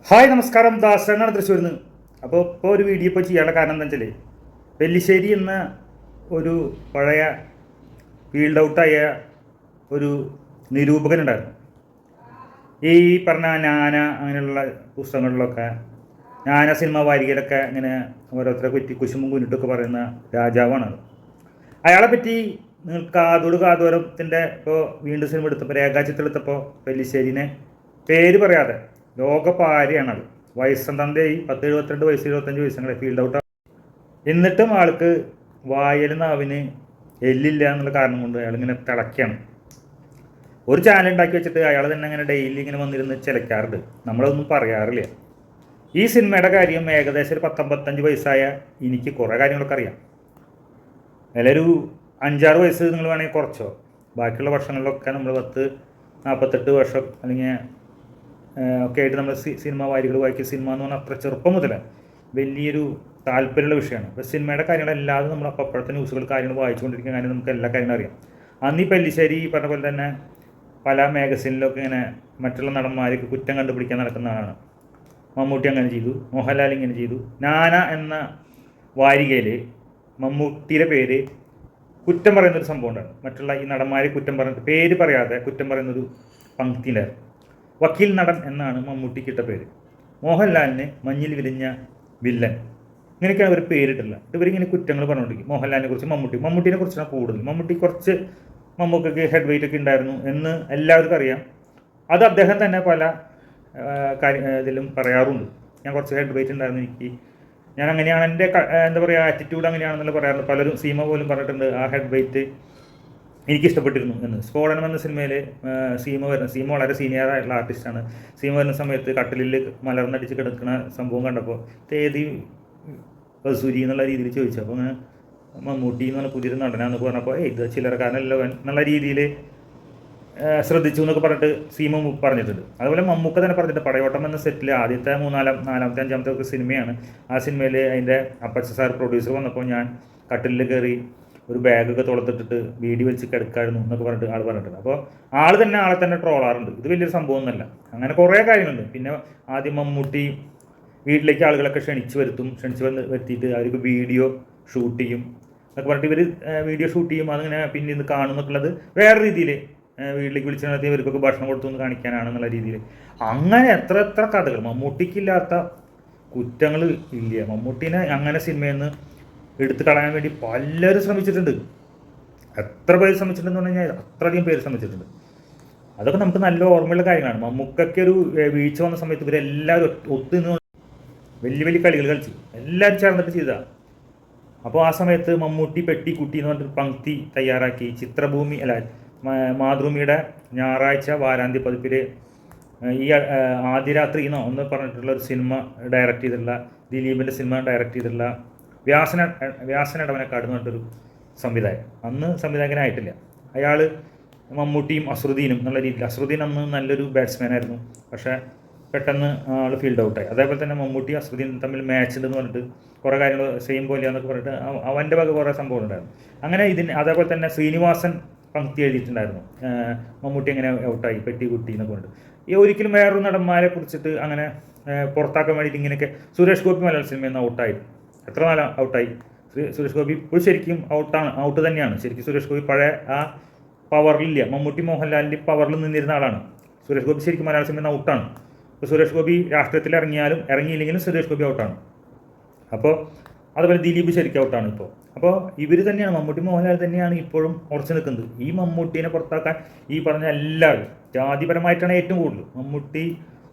Hi നമസ്കാരം, ദാസനാണ് തൃശ്ശൂരിൽ നിന്ന്. അപ്പോൾ ഇപ്പോൾ ഒരു വീഡിയോ ഇപ്പോൾ ചെയ്യാനുള്ള കാരണം എന്താ വെച്ചാൽ, പെല്ലിശ്ശേരി എന്ന ഒരു പഴയ ഫീൽഡ് ഔട്ടായ ഒരു നിരൂപകനുണ്ടായിരുന്നു. ഈ പറഞ്ഞ നാന അങ്ങനെയുള്ള പുസ്തകങ്ങളിലൊക്കെ, നാന സിനിമ വാരികയിലൊക്കെ ഇങ്ങനെ ഓരോരുത്തരെ പറ്റി കുശുമ്പും കുന്നിട്ടൊക്കെ പറയുന്ന രാജാവാണത്. അയാളെ പറ്റി നിങ്ങൾ കാതോരത്തിൻ്റെ ഇപ്പോൾ വീണ്ടും സിനിമ എടുത്തപ്പോൾ, രേഖാചിത്രം എടുത്തപ്പോൾ പെല്ലിശ്ശേരിനെ പേര് പറയാതെ ലോകപാരയാണത്. വയസ്സന്തന്തയായി 10-72 വയസ്സ് 25 വയസ്സങ്ങളെ ഫീൽഡ് ഔട്ട്. എന്നിട്ടും ആൾക്ക് വായലും നാവിന് എല്ലില്ല എന്നുള്ള കാരണം കൊണ്ട് അയാളിങ്ങനെ തിളയ്ക്കുകയാണ്. ഒരു ചാനൽ ഉണ്ടാക്കി വെച്ചിട്ട് അയാൾ തന്നെ ഇങ്ങനെ ഡെയിലി ഇങ്ങനെ വന്നിരുന്ന് ചിലക്കാറുണ്ട്. നമ്മളതൊന്നും പറയാറില്ല. ഈ സിനിമയുടെ കാര്യം ഏകദേശം ഒരു 10-55 വയസ്സായ എനിക്ക് കുറേ കാര്യങ്ങളൊക്കെ അറിയാം. അതിലൊരു 5-6 വയസ്സ് നിങ്ങൾ വേണമെങ്കിൽ കുറച്ചോ. ബാക്കിയുള്ള വർഷങ്ങളിലൊക്കെ നമ്മൾ 40-48 വർഷം അല്ലെങ്കിൽ ഒക്കെ ആയിട്ട് നമ്മൾ സിനിമ വാരികൾ വായിക്കുക. സിനിമ എന്ന് പറഞ്ഞാൽ അത്ര ചെറുപ്പം മുതലേ വലിയൊരു താല്പര്യമുള്ള വിഷയമാണ്. അപ്പോൾ സിനിമയുടെ കാര്യങ്ങളല്ലാതെ നമ്മൾ അപ്പോഴത്തെ ന്യൂസുകൾ കാര്യങ്ങൾ വായിച്ചുകൊണ്ടിരിക്കുന്ന കാര്യം നമുക്ക് എല്ലാ കാര്യങ്ങളും അറിയാം. അന്ന് ഈ പെല്ലിശ്ശേരി പറഞ്ഞ പോലെ തന്നെ പല മാഗസീനിലൊക്കെ ഇങ്ങനെ മറ്റുള്ള നടന്മാർക്ക് കുറ്റം കണ്ടുപിടിക്കാൻ നടക്കുന്നതാണ്. മമ്മൂട്ടി അങ്ങനെ ചെയ്തു, മോഹൻലാൽ ഇങ്ങനെ ചെയ്തു. നാന എന്ന വാരികയിൽ മമ്മൂട്ടിയുടെ പേര് കുറ്റം പറയുന്നൊരു സംഭവം ഉണ്ടായിരുന്നു. മറ്റുള്ള ഈ നടന്മാരെ കുറ്റം പറയുന്ന പേര് പറയാതെ കുറ്റം പറയുന്നൊരു പങ്ക്തി ഉണ്ടായിരുന്നു. വക്കീൽ നടൻ എന്നാണ് മമ്മൂട്ടിക്കിട്ട പേര്. മോഹൻലാലിന് മഞ്ഞിൽ വിരിഞ്ഞ വില്ലൻ, ഇങ്ങനെയൊക്കെയാണ് അവർ പേരിട്ടില്ല. ഇവരിങ്ങനെ കുറ്റങ്ങൾ പറഞ്ഞുകൊണ്ടിരിക്കും. മോഹൻലാലിനെ കുറിച്ച് മമ്മൂട്ടിനെ കുറിച്ചാണ് കൂടുതൽ. മമ്മൂട്ടി കുറച്ച് മമ്മൂക്കൊക്കെ ഹെഡ് വെയിറ്റ് ഒക്കെ ഉണ്ടായിരുന്നു എന്ന് എല്ലാവർക്കും അറിയാം. അത് അദ്ദേഹം തന്നെ പല ഇതിലും പറയാറുണ്ട്. ഞാൻ കുറച്ച് ഹെഡ് വെയിറ്റ് ഉണ്ടായിരുന്നു, ഞാൻ അങ്ങനെയാണ്, എൻ്റെ എന്താ പറയുക ആറ്റിറ്റ്യൂഡ് അങ്ങനെയാണെന്നുള്ള പറയാറുണ്ട്. പലരും സീമ പോലും പറഞ്ഞിട്ടുണ്ട് ആ ഹെഡ് വെയിറ്റ് എനിക്കിഷ്ടപ്പെട്ടിരുന്നു എന്ന്. സ്ഫോടനം എന്ന സിനിമയിൽ സീമ വളരെ സീനിയർ ആയിട്ടുള്ള ആർട്ടിസ്റ്റാണ്. സീമ വരുന്ന സമയത്ത് കട്ടിലിൽ മലർന്നടിച്ച് കിടക്കുന്ന സംഭവം കണ്ടപ്പോൾ തേതി വസൂരി എന്നുള്ള രീതിയിൽ ചോദിച്ചു. അപ്പോൾ അങ്ങനെ മമ്മൂട്ടി എന്ന് പറഞ്ഞ പുതിയൊരു നടനാന്ന് പറഞ്ഞപ്പോൾ ഇത് ചില്ലറക്കാരനല്ലോ എന്നുള്ള രീതിയിൽ ശ്രദ്ധിച്ചു എന്നൊക്കെ പറഞ്ഞിട്ട് സീമ പറഞ്ഞിട്ടുണ്ട്. അതുപോലെ മമ്മൂക്ക തന്നെ പറഞ്ഞിട്ട് പടയോട്ടം എന്ന സെറ്റിൽ ആദ്യത്തെ 4-5 ഒക്കെ സിനിമയാണ്. ആ സിനിമയിൽ അതിൻ്റെ അപ്പച്ച സാർ പ്രൊഡ്യൂസർ വന്നപ്പോൾ ഞാൻ കട്ടിലിൽ കയറി ഒരു ബാഗൊക്കെ തുളത്തിട്ടിട്ട് വീഡിയോ വെച്ച് കിടക്കായിരുന്നു എന്നൊക്കെ പറഞ്ഞിട്ട് ആൾ പറഞ്ഞിട്ടുണ്ട്. അപ്പോൾ ആളെ തന്നെ ട്രോളാറുണ്ട്. ഇത് വലിയൊരു സംഭവമൊന്നുമല്ല. അങ്ങനെ കുറേ കാര്യങ്ങളുണ്ട്. പിന്നെ ആദ്യം മമ്മൂട്ടി വീട്ടിലേക്ക് ആളുകളൊക്കെ ക്ഷണിച്ച് വരുത്തിയിട്ട് അവർക്ക് വീഡിയോ ഷൂട്ട് ചെയ്യും എന്നൊക്കെ പറഞ്ഞിട്ട് ഇവർ വീഡിയോ ഷൂട്ട് ചെയ്യും. അതിങ്ങനെ പിന്നെ ഇത് കാണുന്നൊക്കെയുള്ളത് വേറെ രീതിയിൽ വീട്ടിലേക്ക് വിളിച്ചു നടത്തി ഇവർക്കൊക്കെ ഭക്ഷണം കൊടുത്തു എന്ന് കാണിക്കാനാണെന്നുള്ള രീതിയിൽ. അങ്ങനെ എത്ര കഥകൾ. മമ്മൂട്ടിക്കില്ലാത്ത കുറ്റങ്ങൾ ഇല്ല. മമ്മൂട്ടീനെ അങ്ങനെ സിനിമയിൽ നിന്ന് എടുത്തു കളയാൻ വേണ്ടി പലരും ശ്രമിച്ചിട്ടുണ്ട്. എത്ര പേര് ശ്രമിച്ചിട്ടുണ്ടെന്ന് പറഞ്ഞു കഴിഞ്ഞാൽ അത്രയധികം പേര് ശ്രമിച്ചിട്ടുണ്ട്. അതൊക്കെ നമുക്ക് നല്ല ഓർമ്മയുള്ള കാര്യങ്ങളാണ്. മമ്മൂക്കൊക്കെ ഒരു വീഴ്ച വന്ന സമയത്ത് ഇവരെല്ലാവരും ഒത്തുനിന്ന് വലിയ കളികൾ കളിച്ചു, എല്ലാവരും ചേർന്നിട്ട് ചെയ്തതാണ്. അപ്പോൾ ആ സമയത്ത് മമ്മൂട്ടി പെട്ടി കുട്ടി എന്ന് പറഞ്ഞിട്ട് പങ്ക്തി തയ്യാറാക്കി മാതൃഭൂമിയുടെ ഞായറാഴ്ച വാരാന്ത്യ പതിപ്പിൽ ഈ ആദ്യരാത്രി എന്നോ ഒന്ന് പറഞ്ഞിട്ടുള്ള ഒരു സിനിമ ഡയറക്റ്റ് ചെയ്തിട്ടുള്ള, ദിലീപിൻ്റെ സിനിമ ഡയറക്റ്റ് ചെയ്തിട്ടുള്ള വ്യാസൻ ഇടവനക്കാട് എന്ന് പറഞ്ഞിട്ടൊരു സംവിധായകൻ. അന്ന് സംവിധായകനായിട്ടില്ല അയാൾ. മമ്മൂട്ടിയും അസറുദ്ദീനും എന്നുള്ള രീതിയിൽ. അസറുദ്ദീൻ അന്ന് നല്ലൊരു ബാറ്റ്സ്മാനായിരുന്നു, പക്ഷേ പെട്ടെന്ന് ആൾ ഫീൽഡ് ഔട്ടായി. അതേപോലെ തന്നെ മമ്മൂട്ടി അസറുദ്ദീൻ തമ്മിൽ മാച്ച് ഉണ്ടെന്ന് പറഞ്ഞിട്ട് കുറേ കാര്യങ്ങൾ സെയിം പോലെയാന്നൊക്കെ പറഞ്ഞിട്ട് അവൻ്റെ വക കുറേ സംഭവങ്ങളുണ്ടായിരുന്നു. അങ്ങനെ അതേപോലെ തന്നെ ശ്രീനിവാസൻ പങ്ക്തി എഴുതിയിട്ടുണ്ടായിരുന്നു, മമ്മൂട്ടി എങ്ങനെ ഔട്ടായി പെട്ടി കുട്ടി എന്നൊക്കെ പറഞ്ഞിട്ട്. ഈ ഒരിക്കലും വേറൊരു നടന്മാരെ കുറിച്ചിട്ട് അങ്ങനെ പുറത്താക്കാൻ വേണ്ടിയിട്ട് ഇങ്ങനെയൊക്കെ. സുരേഷ് ഗോപി മലയാള സിനിമയിൽ നിന്ന് ഔട്ടായി. എത്ര നാളെ ഔട്ടായി. സുരേഷ് ഗോപി ഇപ്പോൾ ശരിക്കും ഔട്ട് തന്നെയാണ്. ശരിക്കും സുരേഷ് ഗോപി പഴയ ആ പവറിലില്ല. മമ്മൂട്ടി മോഹൻലാലിൻ്റെ പവറിൽ നിന്നിരുന്ന ആളാണ്. സുരേഷ് ഗോപി ശരിക്കും മലയാള സിനിമയിൽ നിന്ന് ഔട്ടാണ്. ഇപ്പോൾ സുരേഷ് ഗോപി രാഷ്ട്രീയത്തിൽ ഇറങ്ങിയില്ലെങ്കിലും സുരേഷ് ഗോപി ഔട്ടാണ്. അപ്പോൾ അതുപോലെ ദിലീപ് ശരിക്കും ഔട്ടാണ് ഇപ്പോൾ. അപ്പോൾ ഇവർ തന്നെയാണ്, മമ്മൂട്ടി മോഹൻലാൽ തന്നെയാണ് ഇപ്പോഴും ഉറച്ചു നിൽക്കുന്നത്. ഈ മമ്മൂട്ടീനെ പുറത്താക്കാൻ ഈ പറഞ്ഞ എല്ലാവരും ജാതിപരമായിട്ടാണ് ഏറ്റവും കൂടുതൽ. മമ്മൂട്ടി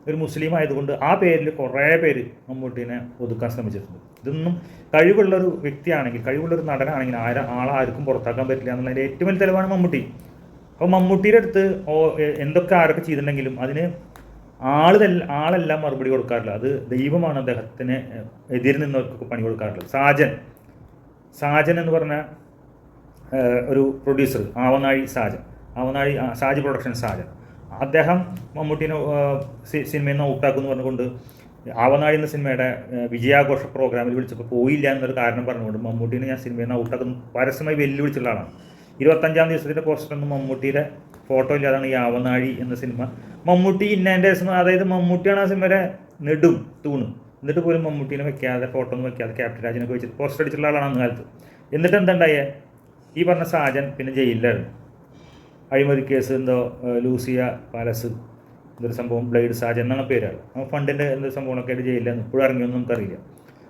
ഒരു മുസ്ലിം ആയതുകൊണ്ട് ആ പേരിൽ കുറേ പേര് മമ്മൂട്ടീനെ ഒതുക്കാൻ ശ്രമിച്ചിട്ടുണ്ട്. ഇതൊന്നും കഴിവുള്ളൊരു വ്യക്തിയാണെങ്കിൽ, കഴിവുള്ളൊരു നടനാണെങ്കിൽ ആർക്കും പുറത്താക്കാൻ പറ്റില്ല എന്നുള്ളതിൻ്റെ ഏറ്റവും വലിയ തെളിവാണ് മമ്മൂട്ടി. അപ്പോൾ മമ്മൂട്ടിയുടെ അടുത്ത് എന്തൊക്കെ ആരൊക്കെ ചെയ്തിട്ടുണ്ടെങ്കിലും അതിന് ആളെല്ലാം മറുപടി കൊടുക്കാറില്ല. അത് ദൈവമാണ് അദ്ദേഹത്തിന് എതിരിൽ നിന്നവർക്കൊക്കെ പണി കൊടുക്കാറുള്ളത്. സാജൻ എന്ന് പറഞ്ഞ ഒരു പ്രൊഡ്യൂസർ, സാജ് പ്രൊഡക്ഷൻ സാജൻ, അദ്ദേഹം മമ്മൂട്ടീനെ സിനിമയിൽ നിന്ന് ഔട്ടാക്കുമെന്ന് പറഞ്ഞുകൊണ്ട് ആവനാഴി എന്ന സിനിമയുടെ വിജയാഘോഷ പ്രോഗ്രാമിൽ വിളിച്ചപ്പോൾ പോയില്ല എന്നൊരു കാരണം പറഞ്ഞുകൊണ്ട് മമ്മൂട്ടീനെ ഞാൻ സിനിമയിൽ നിന്ന് ഔട്ടാക്കുന്നു പരസ്യമായി വെല്ലുവിളിച്ചുള്ള ആളാണ്. 25-ാം ദിവസത്തിൻ്റെ പോസ്റ്ററൊന്നും മമ്മൂട്ടിയുടെ ഫോട്ടോ ഇല്ലാതാണ് ഈ ആവനാഴി എന്ന സിനിമ. മമ്മൂട്ടി ഇന്നേൻ്റെ, അതായത് മമ്മൂട്ടിയാണ് ആ സിനിമയുടെ നെടും തൂണ്. എന്നിട്ട് പോലും മമ്മൂട്ടീനെ വെക്കാതെ, ഫോട്ടോ ഒന്നും വെക്കാതെ ക്യാപ്റ്റൻ രാജിനൊക്കെ വെച്ചിട്ട് പോസ്റ്റർ അടിച്ചിട്ടുള്ള ആളാണ് അന്ന് കാലത്ത്. എന്നിട്ട് എന്താണ്ടായേ, ഈ പറഞ്ഞ സാജൻ പിന്നെ ജയിലിലായിരുന്നു. അഴിമതി കേസ് എന്തോ ലൂസിയ പാലസ് എന്തൊരു സംഭവം, ബ്ലേഡ് സാജൻ എന്നാണ് പേരാണ്. ഫണ്ടിൻ്റെ എന്തൊരു സംഭവങ്ങളൊക്കെ ആയിട്ട് ജയിലിലായിരുന്നു. ഇപ്പോഴും ഇറങ്ങിയൊന്നും നമുക്കറിയില്ല.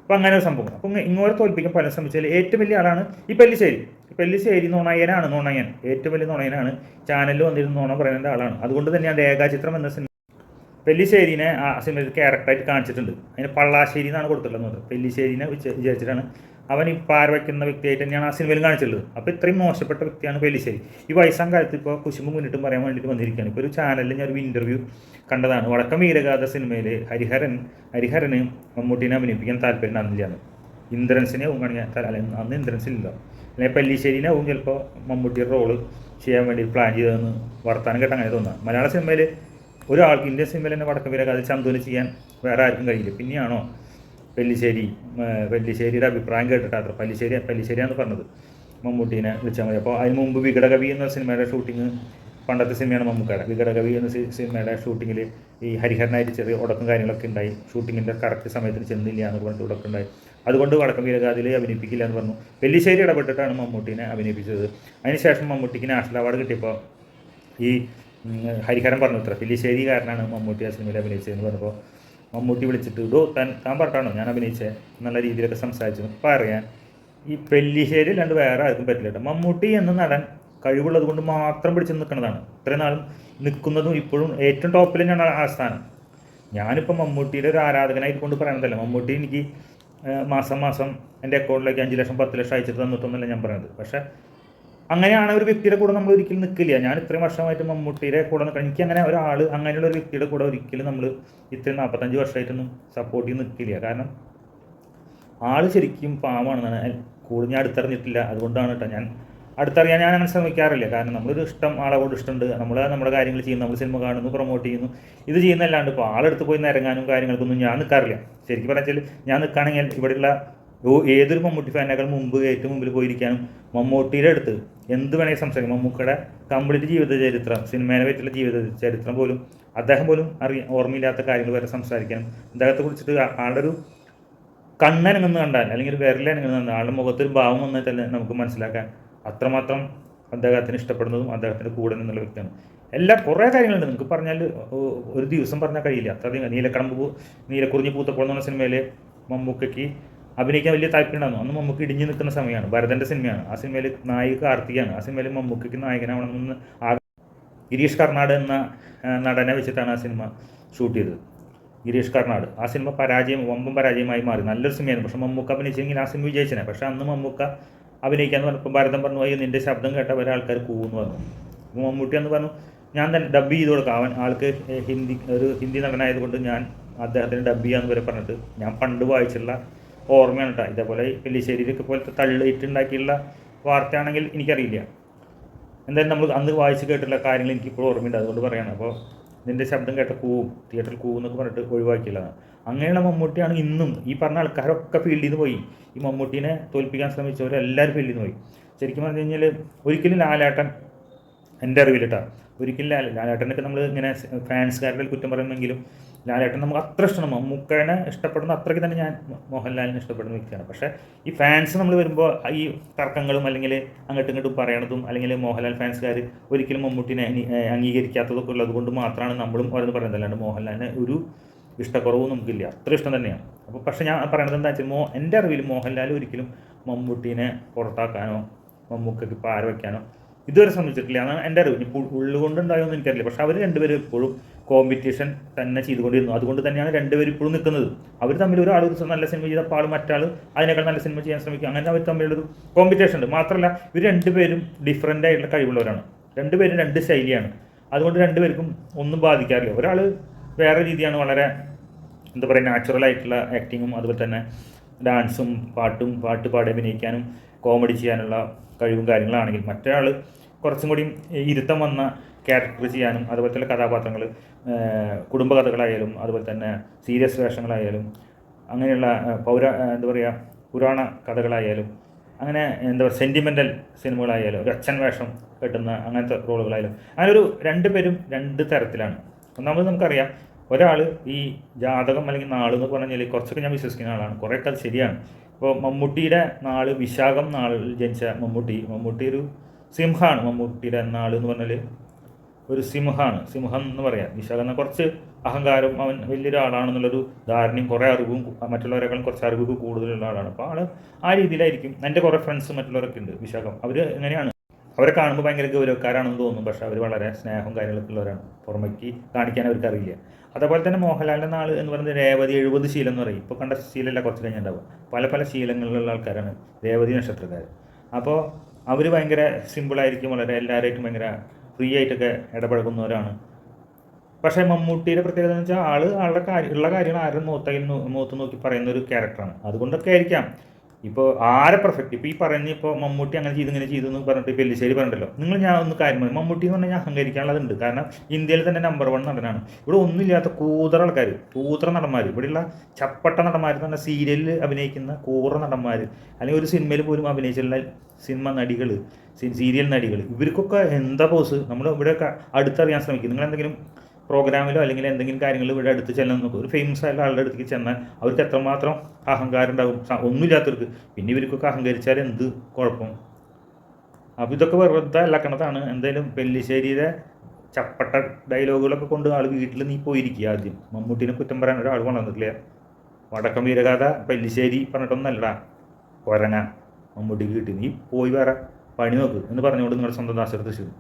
അപ്പോൾ അങ്ങനെ ഒരു സംഭവം. അപ്പോൾ ഇങ്ങോട്ട് തോൽപ്പിക്കാൻ പല ശ്രമിച്ചാൽ ഏറ്റവും വലിയ ആളാണ് ഈ പെല്ലിശ്ശേരി. പെല്ലിശ്ശേരി നുണയനാണ്. നുണയൻ, ഏറ്റവും വലിയ നുണയനാണ്. ചാനലിൽ വന്നിരുന്ന നുണ പറയുന്ന ആളാണ്. അതുകൊണ്ട് തന്നെയാണ് രേഖാചിത്രം എന്ന സിനിമ പെല്ലിശ്ശേരിനെ ആ സിനിമയിൽ ക്യാരക്ടറായിട്ട് കാണിച്ചിട്ടുണ്ട്. അതിന് പള്ളാശ്ശേരി എന്നാണ് കൊടുത്തിട്ടുള്ളത്. പെല്ലിശ്ശേരിനെ വിചാരിച്ചിട്ടാണ് അവൻ ഈ പാര വയ്ക്കുന്ന വ്യക്തിയായിട്ട് തന്നെയാണ് ആ സിനിമയിൽ കാണിച്ചിട്ടുള്ളത്. അപ്പോൾ ഇത്രയും മോശപ്പെട്ട വ്യക്തിയാണ് പെല്ലിശ്ശേരി. ഈ വയസ്സാം കാലത്ത് ഇപ്പോൾ കുശുമ്പ് മുന്നിട്ടും പറയാൻ വേണ്ടിയിട്ട് വന്നിരിക്കുകയാണ്. ഇപ്പോൾ ഒരു ചാനലിൽ ഞാൻ ഒരു ഇൻ്റർവ്യൂ കണ്ടതാണ്. വടക്കം വീരഗാഥ സിനിമയിൽ ഹരിഹരന് മമ്മൂട്ടീനെ അഭിനയിപ്പിക്കാൻ താല്പര്യം ഉണ്ടാകുന്നില്ല. ഇന്ദ്രൻസിനെ അന്ന് ഇന്ദ്രൻസിലില്ല, അല്ലെങ്കിൽ പെല്ലിശ്ശേരിനെ ആവും ചിലപ്പോൾ മമ്മൂട്ടിയുടെ റോള് ചെയ്യാൻ വേണ്ടി പ്ലാൻ ചെയ്തതെന്ന് വർത്താനം കേട്ട് അങ്ങനെ തോന്നുക. മലയാള സിനിമയിൽ ഒരാൾക്ക്, ഇന്ത്യൻ സിനിമയിൽ തന്നെ വടക്കം വീരഗാഥ ചന്തുവിന് ചെയ്യാൻ വേറെ ആർക്കും കഴിയില്ല. പിന്നെയാണോ പെല്ലിശ്ശേരിയുടെ അഭിപ്രായം കേട്ടിട്ട് അത്ര പെല്ലിശ്ശേരിയാണെന്ന് പറഞ്ഞത് മമ്മൂട്ടീനെ വിളിച്ചാൽ മതി. അപ്പോൾ അതിന് മുമ്പ് വികടകവി എന്ന സിനിമയുടെ ഷൂട്ടിങ്, പണ്ടത്തെ സിനിമയാണ് മമ്മൂക്കയുടെ. വികടകവി എന്ന സിനിമയുടെ ഷൂട്ടിങ്ങിൽ ഈ ഹരിഹരനായിട്ട് ചെറിയ ഉടക്കം കാര്യങ്ങളൊക്കെ ഉണ്ടായി. ഷൂട്ടിങ്ങിൻ്റെ കറക്റ്റ് സമയത്തിന് ചെന്നില്ല എന്ന് പറഞ്ഞിട്ട് ഉടക്കുണ്ടായി. അതുകൊണ്ട് വടക്കം വീരഗാഥയിൽ അഭിനയിപ്പിക്കില്ല എന്ന് പറഞ്ഞു. പെല്ലിശ്ശേരി ഇടപെട്ടിട്ടാണ് മമ്മൂട്ടീനെ അഭിനയിപ്പിച്ചത്. അതിനുശേഷം മമ്മൂട്ടിക്ക് നാഷണൽ അവാർഡ് കിട്ടിയപ്പോൾ ഈ ഹരിഹരൻ പറഞ്ഞു ഇത്ര പെല്ലിശ്ശേരി കാരനാണ് മമ്മൂട്ടി ആ സിനിമയിൽ അഭിനയിച്ചതെന്ന് പറഞ്ഞപ്പോൾ മമ്മൂട്ടി വിളിച്ചിട്ട് താൻ പറഞ്ഞാണോ ഞാൻ അഭിനയിച്ചത് നല്ല രീതിയിലൊക്കെ സംസാരിച്ചു പറയാൻ. ഈ പെല്ലിശ്ശേരി അല്ലാണ്ട് വേറെ ആർക്കും പറ്റില്ല കേട്ടോ. മമ്മൂട്ടി എന്ന നടൻ കഴിവുള്ളത് കൊണ്ട് മാത്രം പിടിച്ച് നിൽക്കുന്നതാണ്. ഇത്രയും നാളും നിൽക്കുന്നതും ഇപ്പോഴും ഏറ്റവും ടോപ്പിൽ തന്നെയാണ് ആ സ്ഥാനം. ഞാനിപ്പോൾ മമ്മൂട്ടിയുടെ ഒരു ആരാധകനായിട്ട് കൊണ്ട് പറയുന്നതല്ല. മമ്മൂട്ടി എനിക്ക് മാസം എൻ്റെ അക്കൗണ്ടിലേക്ക് 5 ലക്ഷം 10 ലക്ഷം അയച്ചിട്ട് തന്നിട്ടൊന്നുമല്ല ഞാൻ പറയുന്നത്. പക്ഷേ അങ്ങനെയാണ് ഒരു വ്യക്തിയുടെ കൂടെ നമ്മൾ ഒരിക്കലും നിൽക്കില്ല. ഞാൻ ഇത്രയും വർഷമായിട്ട് മമ്മൂട്ടിയുടെ കൂടെ നിൽക്കണം. എനിക്ക് അങ്ങനെ ഒരാൾ, അങ്ങനെയുള്ള ഒരു വ്യക്തിയുടെ കൂടെ ഒരിക്കലും നമ്മൾ ഇത്രയും 45 വർഷമായിട്ടൊന്നും സപ്പോർട്ട് ചെയ്ത് നിൽക്കില്ല. കാരണം ആൾ ശരിക്കും പാവമാണെന്നാണ് കൂടുതൽ ഞാൻ അടുത്തറിഞ്ഞിട്ടില്ല. അതുകൊണ്ടാണ് കേട്ടോ ഞാൻ അടുത്തറിയാൻ ഞാൻ അങ്ങനെ ശ്രമിക്കാറില്ല. കാരണം നമ്മളൊരു ഇഷ്ടം, ആളോട് ഇഷ്ടമുണ്ട്, നമ്മുടെ കാര്യങ്ങൾ ചെയ്യുന്നു, നമ്മൾ സിനിമ കാണുന്നു, പ്രൊമോട്ട് ചെയ്യുന്നു, ഇത് ചെയ്യുന്നതല്ലാണ്ട് ഇപ്പോൾ ആളെടുത്ത് പോയി നിരങ്ങാനും കാര്യങ്ങൾക്കൊന്നും ഞാൻ നിൽക്കാറില്ല. ശരിക്കും പറഞ്ഞാൽ ഞാൻ നിൽക്കുകയാണെങ്കിൽ ഇവിടെയുള്ള ഏതൊരു മമ്മൂട്ടി ഫാനേക്കാൾ മുമ്പ് ഏറ്റവും മുമ്പിൽ പോയിരിക്കാനും മമ്മൂട്ടിയുടെ അടുത്ത് എന്ത് വേണമെങ്കിൽ സംസാരിക്കും. മമ്മൂക്കയുടെ കംപ്ലീറ്റ് ജീവിത ചരിത്രം, സിനിമയെ പറ്റിയുള്ള ജീവിത ചരിത്രം പോലും അദ്ദേഹം പോലും ഓർമ്മയില്ലാത്ത കാര്യങ്ങൾ വരെ സംസാരിക്കാനും, അദ്ദേഹത്തെ കുറിച്ചിട്ട് ആളുടെ ഒരു കണ്ണനങ്ങെന്ന് കണ്ടാൽ അല്ലെങ്കിൽ ഒരു വിരലനങ്ങെന്ന് കണ്ടാൽ ആളുടെ മുഖത്തൊരു ഭാവം വന്നാൽ തന്നെ നമുക്ക് മനസ്സിലാക്കാൻ അത്രമാത്രം അദ്ദേഹത്തിന് ഇഷ്ടപ്പെടുന്നതും അദ്ദേഹത്തിൻ്റെ കൂടെ നിന്നുള്ള വ്യക്തിയാണ്. കുറേ കാര്യങ്ങളുണ്ട്. നിങ്ങൾക്ക് പറഞ്ഞാൽ ഒരു ദിവസം പറഞ്ഞാൽ കഴിയില്ല. അത്രയധികം. നീലക്കുറിഞ്ഞി പൂത്തപ്പോൾ എന്ന് പറഞ്ഞ സിനിമയിൽ മമ്മൂക്കയ്ക്ക് അഭിനയിക്കാൻ വലിയ താല്പര്യം ഉണ്ടായിരുന്നു. അന്ന് മമ്മൂക്ക ഇടിഞ്ഞു നിൽക്കുന്ന സമയമാണ്. ഭരതൻ്റെ സിനിമയാണ്. ആ സിനിമയിൽ നായിക കാർത്തികയാണ്. ആ സിനിമയിൽ മമ്മൂക്കയ്ക്ക് നായകനാവണമെന്ന് ഗിരീഷ് കർണാട് എന്ന നടനെ വെച്ചിട്ടാണ് ആ സിനിമ ഷൂട്ട് ചെയ്തത്. ഗിരീഷ് കർണാട്. ആ സിനിമ വമ്പൻ പരാജയമായി മാറി. നല്ലൊരു സിനിമയായിരുന്നു. പക്ഷേ മമ്മൂക്ക അഭിനയിച്ചെങ്കിൽ ആ സിനിമ വിജയിച്ചനെ. പക്ഷേ അന്ന് മമ്മൂക്ക അഭിനയിക്കാമെന്ന് പറഞ്ഞപ്പോൾ ഭരതൻ പറഞ്ഞു, അയ്യോ നിൻ്റെ ശബ്ദം കേട്ട വരെ ആൾക്കാർ കൂവെന്ന് പറഞ്ഞു. അപ്പോൾ മമ്മൂട്ടി എന്ന് പറഞ്ഞു, ഞാൻ തന്നെ ഡബ് ചെയ്ത് കൊടുക്കാം. ആൾക്ക് ഹിന്ദി നടനായതുകൊണ്ട് ഞാൻ അദ്ദേഹത്തിന് ഡബ് ചെയ്യാന്ന് വരെ പറഞ്ഞിട്ട് ഞാൻ പണ്ട് വായിച്ചുള്ള ഓർമ്മയാണ് കേട്ടോ. ഇതേപോലെ പെല്ലിശ്ശേരിയിലൊക്കെ പോലത്തെ തള്ളിയിട്ടുണ്ടാക്കിയുള്ള വാർത്തയാണെങ്കിൽ എനിക്കറിയില്ല. എന്തായാലും നമ്മൾ അന്ന് വായിച്ച് കേട്ടുള്ള കാര്യങ്ങൾ എനിക്കിപ്പോൾ ഓർമ്മയുണ്ട്. അതുകൊണ്ട് പറയാണ്. അപ്പോൾ നിൻ്റെ ശബ്ദം കേട്ട കൂവും, തിയേറ്ററിൽ കൂവും എന്നൊക്കെ പറഞ്ഞിട്ട് ഒഴിവാക്കിയുള്ളതാണ്. അങ്ങനെയുള്ള മമ്മൂട്ടിയാണ് ഇന്നും ഈ പറഞ്ഞ ആൾക്കാരൊക്കെ ഫീൽഡിൽ നിന്ന് പോയി. ഈ മമ്മൂട്ടീനെ തോൽപ്പിക്കാൻ ശ്രമിച്ചവരെല്ലാവരും ഫീൽഡിൽ നിന്ന് പോയി. ശരിക്കും പറഞ്ഞു കഴിഞ്ഞാൽ ഒരിക്കലും ലാലേട്ടൻ, എൻ്റെ അറിവിലിട്ടാണ്, ഒരിക്കലും ലാലേട്ടനൊക്കെ നമ്മൾ ഇങ്ങനെ ഫാൻസുകാരുടെ കുറ്റം പറയുമെങ്കിലും ലാലേട്ടൻ നമുക്ക് അത്ര ഇഷ്ടമാണ്. മമ്മൂക്കനെ ഇഷ്ടപ്പെടുന്ന അത്രയ്ക്ക് തന്നെ ഞാൻ മോഹൻലാലിനെ ഇഷ്ടപ്പെടുന്ന വ്യക്തിയാണ്. പക്ഷേ ഈ ഫാൻസ് നമ്മൾ വരുമ്പോൾ ഈ തർക്കങ്ങളും അല്ലെങ്കിൽ അങ്ങോട്ടും ഇങ്ങോട്ടും പറയണതും അല്ലെങ്കിൽ മോഹൻലാൽ ഫാൻസുകാർ ഒരിക്കലും മമ്മൂട്ടിനെ അംഗീകരിക്കാത്തതൊക്കെ ഉള്ളത് കൊണ്ട് മാത്രമാണ് നമ്മളും ഓരോന്ന് പറയുന്നത്. അല്ലാണ്ട് മോഹൻലാലിനെ ഒരു ഇഷ്ടക്കുറവും നമുക്കില്ല. അത്ര ഇഷ്ടം തന്നെയാണ്. അപ്പോൾ പക്ഷേ ഞാൻ പറയണത് എന്താ വെച്ചാൽ എൻ്റെ അറിവിൽ മോഹൻലാൽ ഒരിക്കലും മമ്മൂട്ടീനെ പുറത്താക്കാനോ മമ്മൂക്കയ്ക്ക് പാര വയ്ക്കാനോ ഇതുവരെ ശ്രമിച്ചിട്ടില്ല എന്നാണ് എൻ്റെ അറിവ്. ഇപ്പോൾ ഉള്ളുകൊണ്ടുണ്ടായോന്ന് എനിക്കറിയില്ല. പക്ഷേ അവർ രണ്ടുപേരും എപ്പോഴും കോമ്പറ്റീഷൻ തന്നെ ചെയ്തുകൊണ്ടിരുന്നു. അതുകൊണ്ട് തന്നെയാണ് രണ്ടുപേരും ഇപ്പോഴും നിൽക്കുന്നത്. അവർ തമ്മിൽ ഒരാൾ ഒരു നല്ല സിനിമ ചെയ്തപ്പോൾ ആൾ മറ്റാൾ അതിനേക്കാൾ നല്ല സിനിമ ചെയ്യാൻ ശ്രമിക്കും. അങ്ങനെ അവർ തമ്മിലൊരു കോമ്പറ്റീഷൻ ഉണ്ട്. മാത്രമല്ല ഇവർ രണ്ടുപേരും ഡിഫറൻ്റ് ആയിട്ടുള്ള കഴിവുള്ളവരാണ്. രണ്ടുപേരും രണ്ട് ശൈലിയാണ്. അതുകൊണ്ട് രണ്ടുപേർക്കും ഒന്നും ബാധിക്കാറില്ല. ഒരാൾ വേറെ രീതിയാണ്, വളരെ എന്താ പറയുക, നാച്ചുറലായിട്ടുള്ള ആക്ടിങ്ങും അതുപോലെ തന്നെ ഡാൻസും പാട്ട് പാടി അഭിനയിക്കാനും കോമഡി ചെയ്യാനുള്ള കഴിവും കാര്യങ്ങളാണെങ്കിൽ മറ്റൊരാൾ കുറച്ചും കൂടി ഇരുത്തം വന്ന ക്യാരക്ടർ ചെയ്യാനും അതുപോലെ തന്നെ കഥാപാത്രങ്ങൾ കുടുംബകഥകളായാലും അതുപോലെ തന്നെ സീരിയസ് വേഷങ്ങളായാലും അങ്ങനെയുള്ള എന്താ പറയുക പുരാണ കഥകളായാലും അങ്ങനെ എന്താ പറയുക സെൻറ്റിമെൻ്റൽ സിനിമകളായാലും ഒരു അച്ഛൻ വേഷം കെട്ടുന്ന അങ്ങനത്തെ റോളുകളായാലും അങ്ങനെ രണ്ടുപേരും രണ്ട് തരത്തിലാണ്. ഒന്നാമത് നമുക്കറിയാം ഒരാൾ ഈ ജാതകം അല്ലെങ്കിൽ നാൾ എന്ന് പറഞ്ഞാൽ കുറച്ചൊക്കെ ഞാൻ വിശ്വസിക്കുന്ന ആളാണ്, കുറേയൊക്കെ അത് ശരിയാണ്. ഇപ്പോൾ മമ്മൂട്ടിയുടെ നാള് വിശാഖം നാളിൽ ജനിച്ച മമ്മൂട്ടി ഒരു സിംഹമാണ്. മമ്മൂട്ടിയുടെ നാൾ എന്ന് പറഞ്ഞാൽ ഒരു സിംഹമാണ്, സിംഹം എന്ന് പറയാം. വിശാഖം എന്നാൽ കുറച്ച് അഹങ്കാരം, അവൻ വലിയൊരാളാണെന്നുള്ളൊരു ധാരണയും കുറേ അറിവും മറ്റുള്ളവരെക്കാളും കുറച്ച് അറിവ് കൂടുതലുള്ള ആളാണ്. അപ്പോൾ ആൾ ആ രീതിയിലായിരിക്കും. എൻ്റെ കുറേ ഫ്രണ്ട്സ് മറ്റുള്ളവരൊക്കെ ഉണ്ട് വിശാഖം. അവർ എങ്ങനെയാണ്, അവരെ കാണുമ്പോൾ ഭയങ്കര ഗൗരവക്കാരാണെന്ന് തോന്നും, പക്ഷേ അവർ വളരെ സ്നേഹവും കാര്യങ്ങളൊക്കെ ഉള്ളവരാണ്. പുറമേക്ക് കാണിക്കാൻ അവർക്ക് അറിയില്ല. അതേപോലെ തന്നെ മോഹൻലാലിൻ്റെ നാൾ എന്ന് പറയുന്നത് രേവതി 70 ശീലം എന്ന് പറയും. ഇപ്പോൾ കണ്ട ശീലമല്ല, കുറച്ച് കഴിഞ്ഞുണ്ടാവുക. പല പല ശീലങ്ങളിലുള്ള ആൾക്കാരാണ് രേവതി നക്ഷത്രക്കാർ. അപ്പോൾ അവർ ഭയങ്കര സിമ്പിളായിരിക്കും, വളരെ എല്ലാവരായിട്ടും ഭയങ്കര ഫ്രീ ആയിട്ടൊക്കെ ഇടപഴകുന്നവരാണ്. പക്ഷേ മമ്മൂട്ടിയുടെ പ്രത്യേകത എന്ന് വെച്ചാൽ ആളുടെ ഉള്ള കാര്യങ്ങൾ ആരുടെ മുഖത്ത് നോക്കി പറയുന്ന ഒരു ക്യാരക്ടറാണ്. അതുകൊണ്ടൊക്കെ ആയിരിക്കാം ഇപ്പോൾ ആരെ പെർഫെക്റ്റ്. ഇപ്പോൾ ഈ പറഞ്ഞ് ഇപ്പോൾ മമ്മൂട്ടി അങ്ങനെ ചെയ്തു ഇങ്ങനെ ചെയ്തു എന്ന് പറഞ്ഞിട്ട് പെല്ലിശ്ശേരി പറഞ്ഞിട്ടല്ലോ. ഞാൻ ഒന്ന് കാര്യം പറയും, മമ്മൂട്ടി എന്ന് പറഞ്ഞാൽ അഹങ്കരിക്കാനുള്ളതുണ്ട്. കാരണം ഇന്ത്യയിൽ തന്നെ നമ്പർ 1 നടനാണ്. ഇവിടെ ഒന്നുമില്ലാത്ത കൂതറ നടന്മാർ, ഇവിടെയുള്ള ചപ്പട്ട നടന്മാർ എന്ന് പറഞ്ഞാൽ സീരിയലിൽ അഭിനയിക്കുന്ന കൂറ നടന്മാർ, അല്ലെങ്കിൽ ഒരു സിനിമയിൽ പോലും അഭിനയിച്ചിട്ടുള്ള സിനിമ നടികൾ, സീരിയൽ നടികൾ, ഇവർക്കൊക്കെ എന്താ പോസ്. നമ്മൾ ഇവിടെയൊക്കെ അടുത്തറിയാൻ ശ്രമിക്കും. നിങ്ങൾ എന്തെങ്കിലും പ്രോഗ്രാമിലോ അല്ലെങ്കിൽ എന്തെങ്കിലും കാര്യങ്ങൾ ഇവിടെ അടുത്ത് ചെല്ലാൻ നോക്കും. ഒരു ഫേമസ് ആയിട്ടുള്ള ആളുടെ അടുത്തേക്ക് ചെന്നാൽ അവർക്ക് എത്രമാത്രം അഹങ്കാരം ഉണ്ടാകും, ഒന്നുമില്ലാത്തവർക്ക്. പിന്നെ ഇവർക്കൊക്കെ അഹങ്കരിച്ചാൽ എന്ത് കുഴപ്പം? അപ്പോൾ ഇതൊക്കെ വെറുതെ അല്ലക്കണതാണ്. എന്തായാലും പെല്ലിശ്ശേരിയുടെ ചപ്പട്ട ഡയലോഗുകളൊക്കെ കൊണ്ട് ആൾ വീട്ടിൽ നീ പോയിരിക്കുക. ആദ്യം മമ്മൂട്ടിനെ കുറ്റം പറയാൻ ഒരാൾ കൊണ്ടുവന്നിട്ടില്ല. വടക്കം വീരഗാഥ പെല്ലിശ്ശേരി പറഞ്ഞിട്ടൊന്നല്ലടാ കൊരങ്ങ മമ്മൂട്ടിക്ക് കിട്ടി, നീ പോയി വേറെ പണി നോക്ക് എന്ന് പറഞ്ഞുകൊണ്ട് നിങ്ങളുടെ സ്വന്തം ദാസർ തൃശ്ശൂർ.